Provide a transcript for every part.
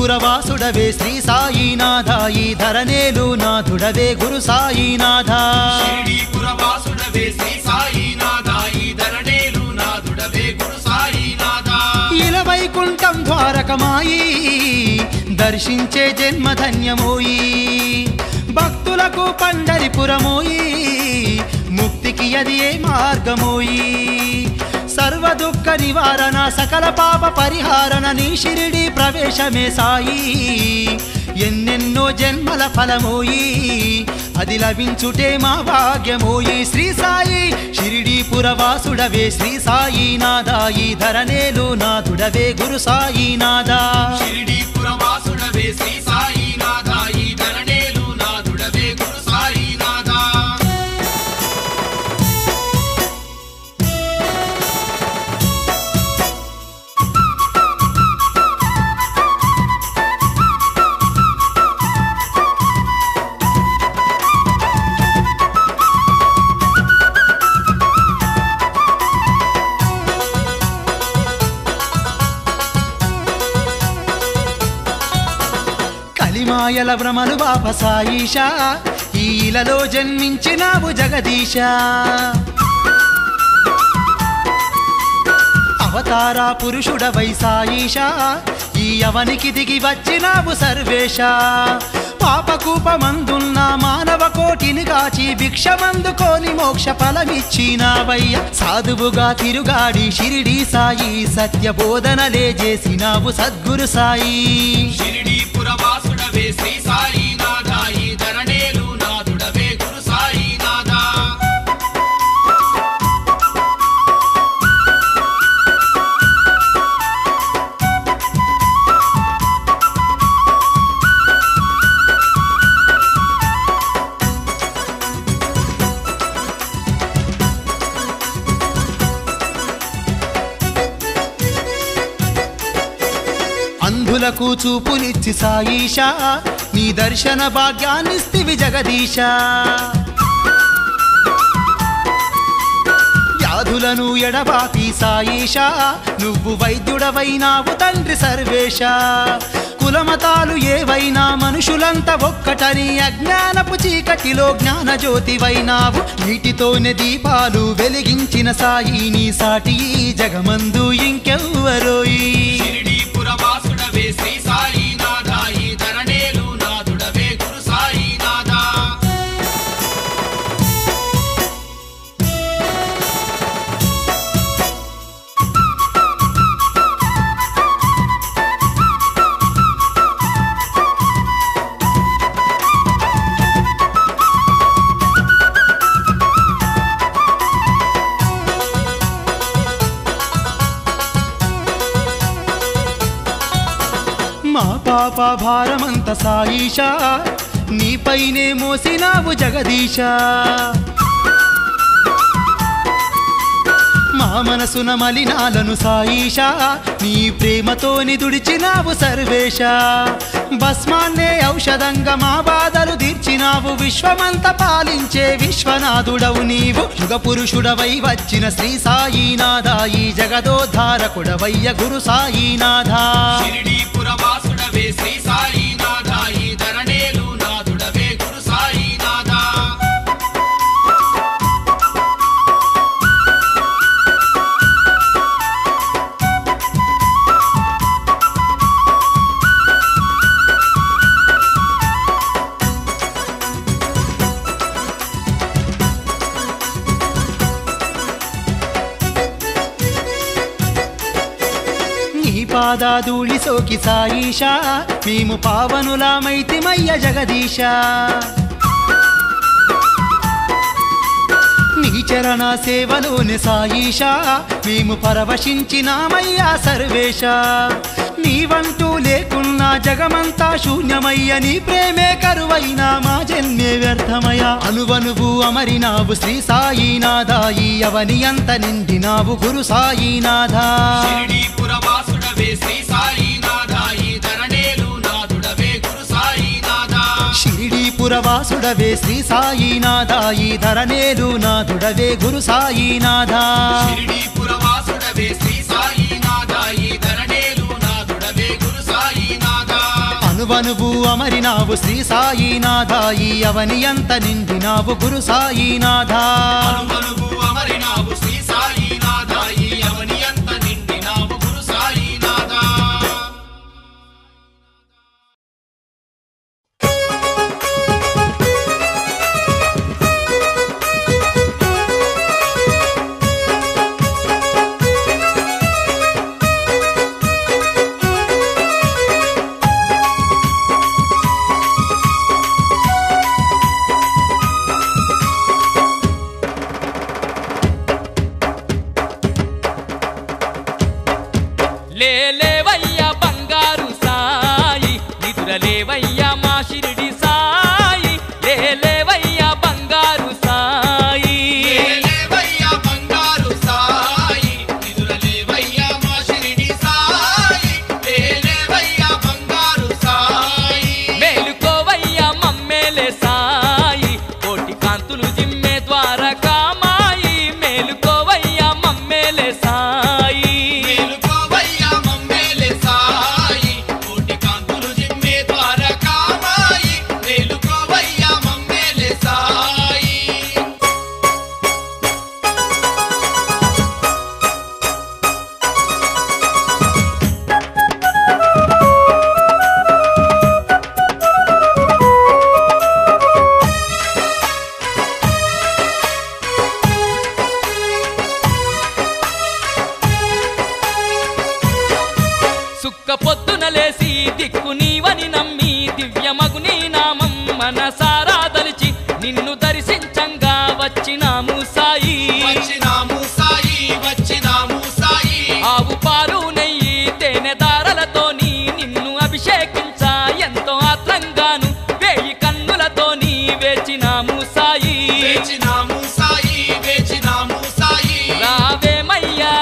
పురవాసుడవే శ్రీ సాయినాథ ఈ ధరణేలు నాథుడవే గురు సాయినాథ షిరిడి పురవాసుడవే శ్రీ సాయినాథ ఈ ధరణేలు నాథుడవే గురు సాయినాథ ఇలవైకుంఠం ద్వారకమాయి దర్శించే జన్మధన్యమోయి భక్తులకు పండరిపురమోయి ముక్తికి అది ఏ మార్గమోయి సర్వ దుఃఖ నివారణ సకల పాప పరిహారణ నీ షిరిడి ప్రవేశమే సాయి ఎన్నెన్నో జన్మల ఫలమోయి అది లభించుటే మా భాగ్యమోయి శ్రీ సాయి షిరిడి పురవాసుడవే శ్రీ సాయినాథ ఈ ధరణేలు నాథుడవే గురు సాయినాథ షిరిడి పురవాసుడవే శ్రీ సాయినాథ ఈ ధరణేలు నాథుడవే గురు సాయినాథ కలిమాయల భ్రమలు బాప సాయిషా ఈలలో జన్మించినావు జగదీశ అవతార పురుషుడవై సాయిషా ఈ అవనికి దిగి వచ్చినావు సర్వేశ పాపకూపమందున్న మానవ కోటిని కాచి భిక్షమందుకోని మోక్ష ఫలమిచ్చినావయ్య సాధువుగా తిరుగాడి షిరిడి సాయి సత్య బోధనలే చేసినావు సద్గురు సాయి షిరిడి పురవాసుడవే శ్రీ సాయినాథ ఈ ధరణేలు నాథుడవే గురు సాయినాథ అంధులకు చూపునిచ్చి సాయిషా నీ దర్శన భాగ్యాన్నిస్తివి జగదీశ వ్యాధులను ఎడబాపి సాయిషా నువ్వు వైద్యుడవైనావు తండ్రి సర్వేశ కులమతాలు ఏవైనా మనుషులంతా ఒక్కటని అజ్ఞానపు చీకటిలో జ్ఞాన జ్యోతివైనావు నీటితోనే దీపాలు వెలిగించిన సాయి నీ సాటి ఈ జగమందు ఇంకెవ్వరోయి షిరిడి పురవాసుడవే శ్రీ సాయినాథ ఈ ధరణేలు నాథుడవే గురు సాయినాథ మా పాప భారమంత సాయిషా నీపైనే మోసినావు జగదీశ మా మనసున మలినాలను సాయిషా నీ ప్రేమతోని తుడిచినావు సర్వేశ భస్మాన్నే ఔషధంగా మా బాధలు తీర్చినావు విశ్వమంత పాలించే విశ్వనాథుడవు నీవు యుగ పురుషుడవై వచ్చిన శ్రీ సాయినాథ ఈ జగదోద్ధారకుడవయ్య గురు సాయినాథ షిరిడి పురవాసుడవే శ్రీ సాయినాథ ఈ ధరణేలు నాథుడవే గురు సాయినాథ నీ పాదాధూళి సోకి సాయిషా మేము పావనులామైతిమయ్య జగదీశ నీ చరణ సేవలోని సాయిషా మేము పరవశించినామయ్యా సర్వేశ నీవంటూ లేకున్నా జగమంతా శూన్యమయ్య నీ ప్రేమే కరువైనా మా జన్మే వ్యర్థమయ అనువనువు అమరినావు శ్రీ సాయినాథ ఈ అవని అంత నిండినావు గురు సాయినాథ షిరిడి పురవాసుడవే శ్రీ సాయినాథ ఈ ధరణేలు నాథుడవే గురు సాయినాథ షిరిడి పురవాసుడవే శ్రీ సాయినాథ ఈ ధరణేలు నాథుడవే గురు సాయినాథ షిరిడి పురవాసుడవే శ్రీ సాయినాథ ఈ ధరణేలు నాథుడవే గురు సాయినాథ అణువనువు అమరినావు శ్రీ సాయినాథాయి అవని ఎంత నిండినావు గురు సాయినాథా అనుమనువు అమరినావు శ్రీ సాయినాథాయి అవని ఎంత నిండినావు గురు సాయినాథా లేవయ్యా బంగారు సాయి నిదురలేవయ్యా మా షిరిడి సాయి లేవయ్యా బంగారు సాయి లేవయ్యా బంగారు సాయి నిదురలేవయ్యా మా షిరిడి సాయి లేవయ్యా బంగారు సాయి మేలుకోవయ్యా మమ్మేలే సాయి కోటి కాంతులు జిమ్మే ద్వారకామాయి మేలుకోవయ్యా మమ్మేలే సాయి మేలుకోవయ్యా మమ్మేలే సాయి కోటి కాంతులు జిమ్మే ద్వారకామాయి మేలుకోవయ్యా మమ్మేలే సాయి సుక్క పొద్దున లేసి దిక్కు నీవని నమ్మి దివ్యమగు నీ నామం మనసారా దలిచి నిన్ను దర్శించంగా వచ్చినాము సాయి వచ్చినాము సాయి వచ్చినాము సాయి ఆవు పాలు నెయ్యి తేనె దారలతోని నిన్ను అభిషేకించ ఎంతో ఆత్రంగాను వేయి కన్నులతోని వేచినాము సాయి వేచినాము సాయి వేచినాము సాయి రావేమయ్యా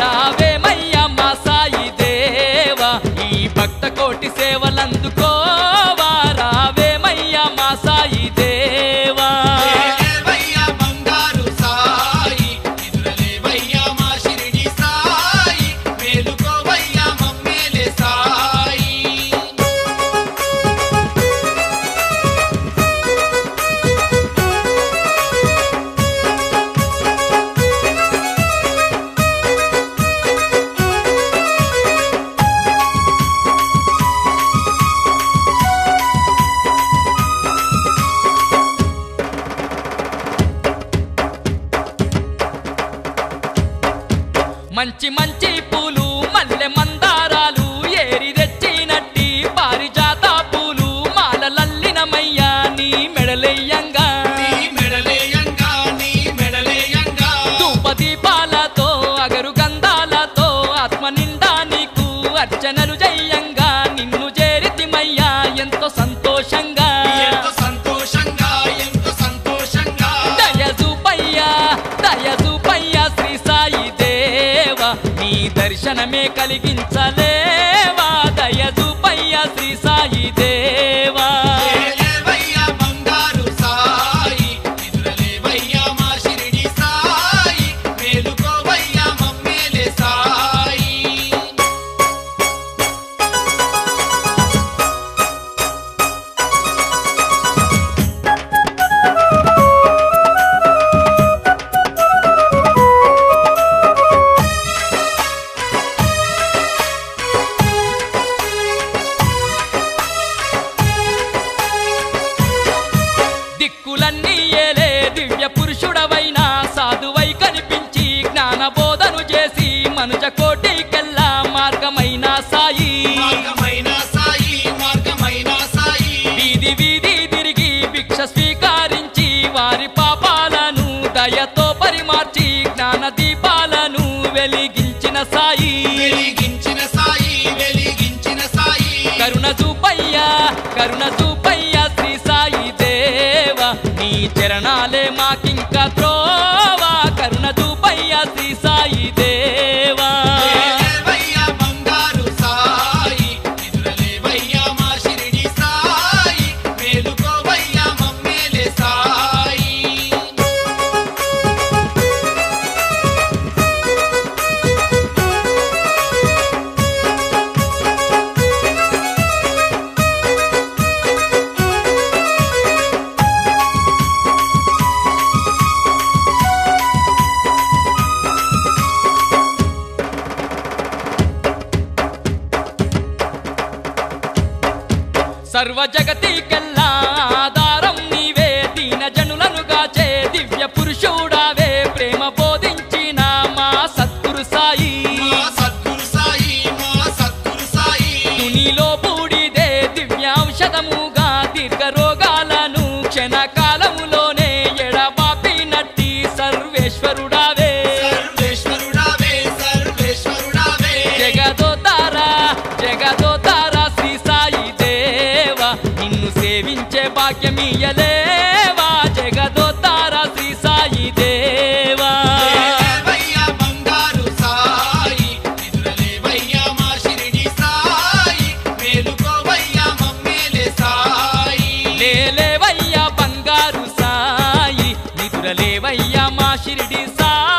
రావేమయ్యా మా సాయి దేవా ఈ భక్త కోటి సేవలందుకోవా రావేమయ్యా మా సాయి దేవా లేవయ్యా బంగారు సాయి నిదురలేవయ్యా మా షిరిడి సాయి మేలుకోవయ్యా మమ్మేలే సాయి మంచి మంచి పూలు మల్లె మందారాలు ఏరి తెచ్చినట్టి పారిజాత పూలు మాలలల్లినమయ్యా నీ మెడలెయ్యంగా నీ మెడలేయంగా నీ మెడలేయంగా ధూపదీపాలతో అగరు గంధాలతో ఆత్మ నిండా నీకు అర్చనలు జయ్యంగా నిన్ను చేరితిమయ్యా ఎంతో సంతోషంగా ఎంతో సంతోషంగా ఎంతో సంతోషంగా దయజూపయ్యా శ్రీ సాయి దేవా నీ దర్శనమే కలిగించలేవా దయజూపయ్యా శ్రీ సాయి దేవా లేవయ్యా బంగారు సాయి నిదురలేవయ్యా మా షిరిడి సాయి మేలుకోవయ్యా మమ్మేలే సాయి దిక్కులన్నీ ఏలే దివ్య పురుషుడవైనా సాధువై కనిపించి జ్ఞాన బోధను చేసి మనుజ కోటికెల్లా మార్గమైన సాయి మార్గమైన సాయి మార్గమైన సాయి వీధి వీధి తిరిగి భిక్ష స్వీకరించి వారి పాపాలను దయతో పరిమార్చి జ్ఞాన దీపాలను వెలిగించిన సాయి వెలిగించిన సాయి వెలిగించిన సాయి కరుణ చూపయ్యా శ్రీ సాయి దేవా నీ చరణాలే మాకింకా త్రోవా కరుణ చూపయ్యా శ్రీ సాయి దేవా లేవయ్యా బంగారు సాయి నిదురలేవయ్యా మా షిరిడి సాయి మేలుకోవయ్యా మమ్మేలే సాయి సర్వ జగతికెల్లా ఆధారం నీవే దీన జనులను గాచే దివ్య పురుషుడావే ప్రేమ బోధించిన మా సద్గురు సాయి మా సద్గురు సాయి మా సద్గురు సాయి తునిలో బూడిదే దివ్య ఔషధముగా దీర్ఘ రోగాలను క్షణకాలములోనే ఎడబాపినట్టి సర్వేశ్వరుడావే సర్వేశ్వరుడావే సర్వేశ్వరుడావే జగదోతారా జగదోతారా శ్రీ సాయి దేవా నిన్ను సేవించే భాగ్యమియలేవా జగదోతారా శ్రీ సాయి దేవా లేవయ్యా బంగారు సాయి నిదురలేవయ్యా మా షిరిడి సాయి మేలుకోవయ్యా మమ్మేలే సాయి లేవయ్యా బంగారు సాయి నిదురలేవయ్యా మా షిరిడి సాయి